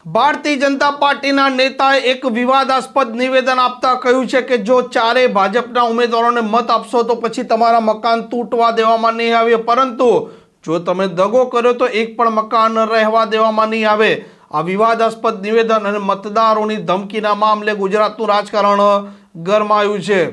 ભારતીય જનતા પાર્ટીના નેતાએ એક વિવાદાસ્પદ નિવેદન આપતા કહ્યું છે કે જો ચારે ભાજપના ઉમેદવારોને મત આપશો તો પછી તમારા મકાન તૂટવા દેવામાં નહીં આવે, પરંતુ જો તમે દગો કર્યો તો એક પણ મકાન રહેવા દેવામાં નહીં આવે. આ વિવાદાસ્પદ નિવેદન અને મતદારોની ધમકીના મામલે ગુજરાતનું રાજકારણ ગરમાયું છે.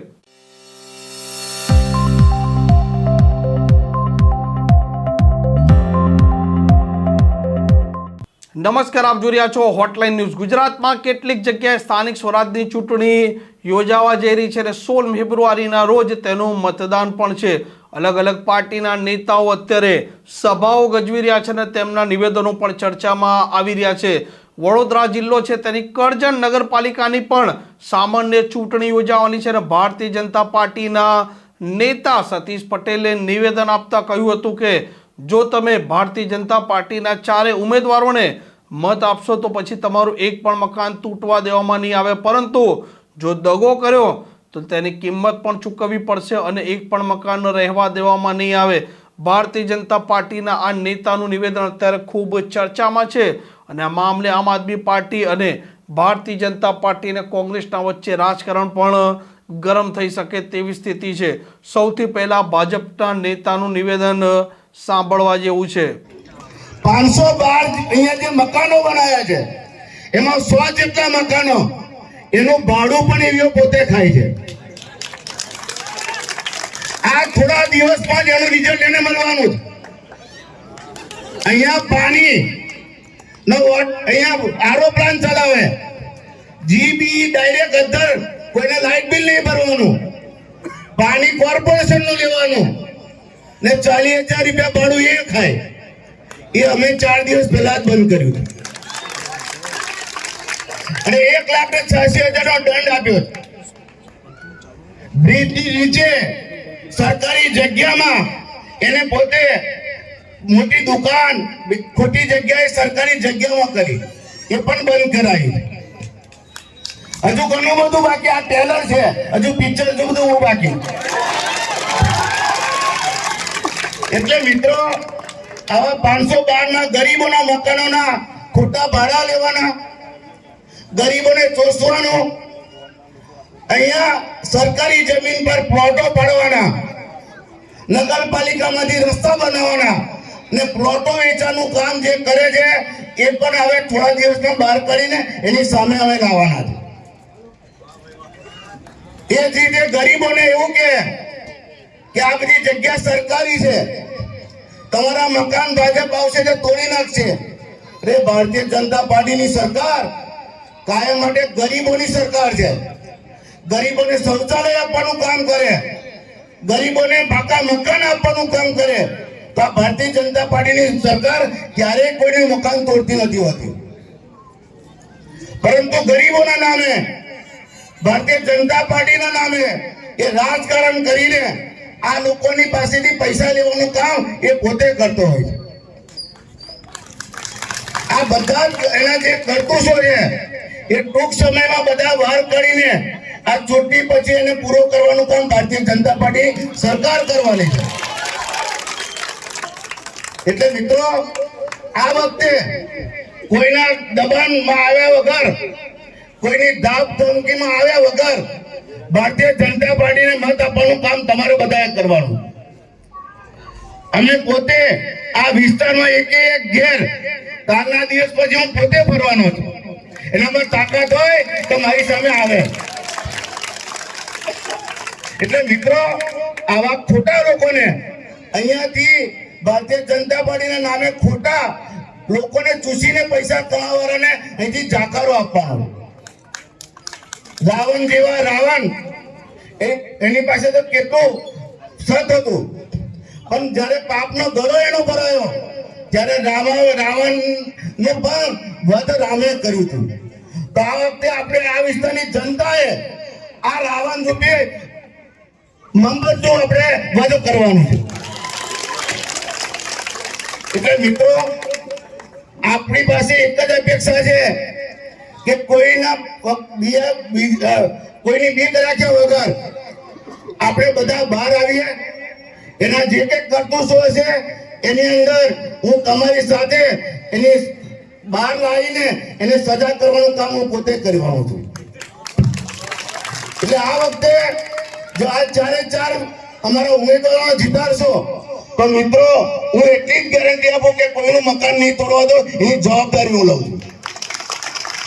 નમસ્કાર, આપ જોઈ રહ્યા છો હોટલાઇન ન્યૂઝ. ગુજરાતમાં કેટલીક જગ્યાએ સ્થાનિક સ્વરાજની ચૂંટણી યોજાવા જઈ રહી છે અને 16 ફેબ્રુઆરીના રોજ તેનું મતદાન પણ છે. અલગ અલગ પાર્ટીના નેતાઓ અત્યારે સભાઓ ગજવી રહ્યા છે અને તેમના નિવેદનો પણ ચર્ચામાં આવી રહ્યા છે. વડોદરા જિલ્લો છે તેની કરજણ નગરપાલિકાની પણ સામાન્ય ચૂંટણી યોજાવાની છે અને ભારતીય જનતા પાર્ટીના નેતા સતીશ પટેલે નિવેદન આપતા કહ્યું હતું કે જો તમે ભારતીય જનતા પાર્ટીના ચારે ઉમેદવારોને મત આપશો તો પછી તમારું એક પણ મકાન તૂટવા દેવામાં નહીં આવે, પરંતુ જો દગો કર્યો તો તેની કિંમત પણ ચૂકવવી પડશે અને એક પણ મકાન રહેવા દેવામાં નહીં આવે. ભારતીય જનતા પાર્ટીના આ નેતાનું નિવેદન અત્યારે ખૂબ ચર્ચામાં છે અને આ મામલે આમ આદમી પાર્ટી અને ભારતીય જનતા પાર્ટી અને કોંગ્રેસના વચ્ચે રાજકારણ પણ ગરમ થઈ શકે તેવી સ્થિતિ છે. સૌથી પહેલા ભાજપના નેતાનું નિવેદન સાંભળવા જેવું છે. 512 અહીંયા જે મકાનો બનાવ્યા છે એમાં 100 જેટલા મકાનો એનું ભાડું પણ એવીઓ પોતે ખાય છે. આ થોડા દિવસમાં જ એનું રિઝલ્ટ એને મળવાનું છે. અહીંયા પાણી નો અહીંયા આરો પ્લાન્ટ ચલાવે, જીબી ડાયરેક્ટ અંદર કોઈને લાઇટ બિલ નહીં ભરવાનું, પાણી કોર્પોરેશન નું લેવાનું ને 40,000 રૂપિયા ભાડું એ ખાય. એ અમે 4 દિવસ પહેલા જ બંધ કર્યું અને 1,86,000 નો દંડ આપ્યો. બ્રિજની નીચે સરકારી જગ્યામાં એને પોતે મોટી દુકાન ખોટી જગ્યાએ સરકારી જગ્યામાં કરી, એ પણ બંધ કરાવી. હજુ ઘણું બધું બાકી. આ ટેલર છે, હજુ પિક્ચર હજુ બધું બાકી. એટલે મિત્રો, આવા 512 ના ગરીબોના મકાનોના ખોટા ભાડા લેવાના, ગરીબોને ચોસવાનું, અહીંયા સરકારી જમીન પર પ્લોટો પાડવાના, નગરપાલિકામાંથી રસ્તા બનાવવાના ને પ્લોટો વેચાનું કામ જે કરે છે એ પણ હવે થોડા દિવસમાં બહાર કરીને એની સામે હવે લાવવાના છે. એ જ રીતે ગરીબોને એવું કે આ બધી જગ્યા સરકારી છે, તમારા મકાન ભાજપ આવશે તો તોડી નાખશે. અરે ભારતીય જનતા પાર્ટીની સરકાર કાયમ માટે ગરીબોની સરકાર છે. ગરીબોને શૌચાલય આપવાનું કામ કરે, ગરીબોને પાકા મકાન આપવાનું કામ કરે. તો આ ભારતીય જનતા પાર્ટીની સરકાર ક્યારેય કોઈને મકાન તોડતી નથી હોતી, પરંતુ ગરીબોના નામે, ભારતીય જનતા પાર્ટીના નામે એ રાજકારણ કરીને આ લોકોની પાસેથી પૈસા લેવાનું કામ એ પોતે કરતો હોય છે. આ બધા એના જે કરતૂતો છે એ ટૂંક સમયમાં બધા બહાર કાઢીને આ ચૂંટણી પછી એને પૂરો કરવાનું કામ ભારતીય જનતા પાર્ટી સરકાર કરવાની છે. એટલે મિત્રો, આ વખતે કોઈના દબાણમાં આવ્યા વગર, કોઈની ધાક ધમકીમાં આવ્યા વગર ભારતીય જનતા પાર્ટીને મત આપવાનું કામ તમારે બધાએ કરવાનું. અમે પોતે આ વિસ્તારમાં એક ઘેર કાલના દિવસ પછી હું પોતે ફરવાનો છું. એનામાં તાકાત હોય તો મારી સામે આવે. એટલે મિત્રો, આવા ખોટા લોકોને અહીંયાથી ભારતીય જનતા પાર્ટીના નામે ખોટા લોકોને ચૂસીને પૈસા કમાવાળાને અહીંથી જાકારો આપવાનો. રાવણ જેવા રાવણ, એની પાસે તો કેટલું સત હતું, પણ જયારે પાપનો ગળો એનો ભરાયો ત્યારે રાવણ ને પણ વધ રામે કર્યું હતું. તો આ વખતે આપણે આ વિસ્તારની જનતાએ આ રાવણ રૂપે મંગળનું આપણે વધ કરવાનું છે. એટલે મિત્રો, આપણી પાસે એક જ અપેક્ષા છે કે કોઈની બીક રાખ્યા વગર આપણે બધા બહાર આવીએ. એના જે કંઈક કરતૂતો હશે એની અંદર હું તમારી સાથે એની બહાર લાવીને એને સજા કરવાનું કામ હું પોતે કરવાનું છું. એટલે આ વખતે જો આ ચારે ચાર અમારા ઉમેદવારો જીતાડશો તો મિત્રો હું એટલી જ ગેરંટી આપું કે કોઈનું મકાન નહીં તોડવા દો, એની જવાબદારી હું લઉં છું.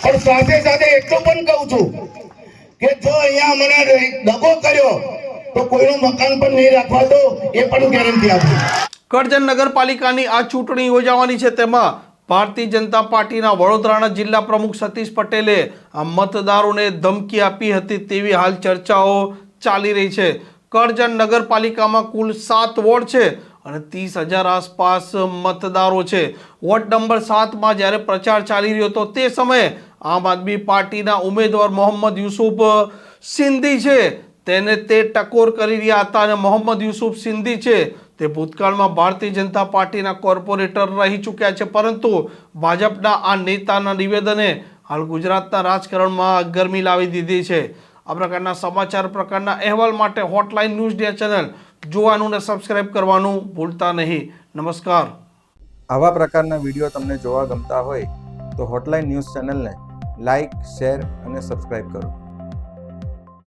પણ સાથે સાથે એટલું પણ કહું છું કે જો અહીંયા મને દગો કર્યો તો કોઈનું મકાન પણ નહીં રાખવા દો, એ પણ ગેરંટી આપું. કરજણ નગરપાલિકાની આ ચૂંટણી યોજાવાની છે, તેમાં ભારતીય જનતા પાર્ટીના વડોદરાના જિલ્લા પ્રમુખ સતીશ પટેલે આ મતદારોને ધમકી આપી હતી તેવી હાલ ચર્ચાઓ ચાલી રહી છે. કરજણ નગરપાલિકામાં કુલ 7 વોર્ડ છે અને 30,000 આસપાસ મતદારો છે. વોર્ડ નંબર 7માં જ્યારે પ્રચાર ચાલી રહ્યો હતો તે સમયે આમ આદમી પાર્ટીના ઉમેદવાર મોહમ્મદ યુસુફ સિંધી છે તેને તે ટકોર કરી રહ્યા હતા અને મોહમ્મદ યુસુફ સિંધી છે તે ભૂતકાળમાં ભારતીય જનતા પાર્ટીના કોર્પોરેટર રહી ચૂક્યા છે, પરંતુ ભાજપના આ નેતાના નિવેદને હાલ ગુજરાતના રાજકારણમાં ગરમી લાવી દીધી છે. આ પ્રકારના સમાચાર, પ્રકારના અહેવાલ માટે હોટલાઇન ન્યૂઝ ડે ચેનલ જોવાનું અને સબસ્ક્રાઇબ કરવાનું ભૂલતા નહીં. નમસ્કાર. આવા પ્રકારના વિડીયો તમને જોવા ગમતા હોય તો હોટલાઇન ન્યૂઝ ચેનલને લાઇક, શેર અને સબસ્ક્રાઇબ કરો.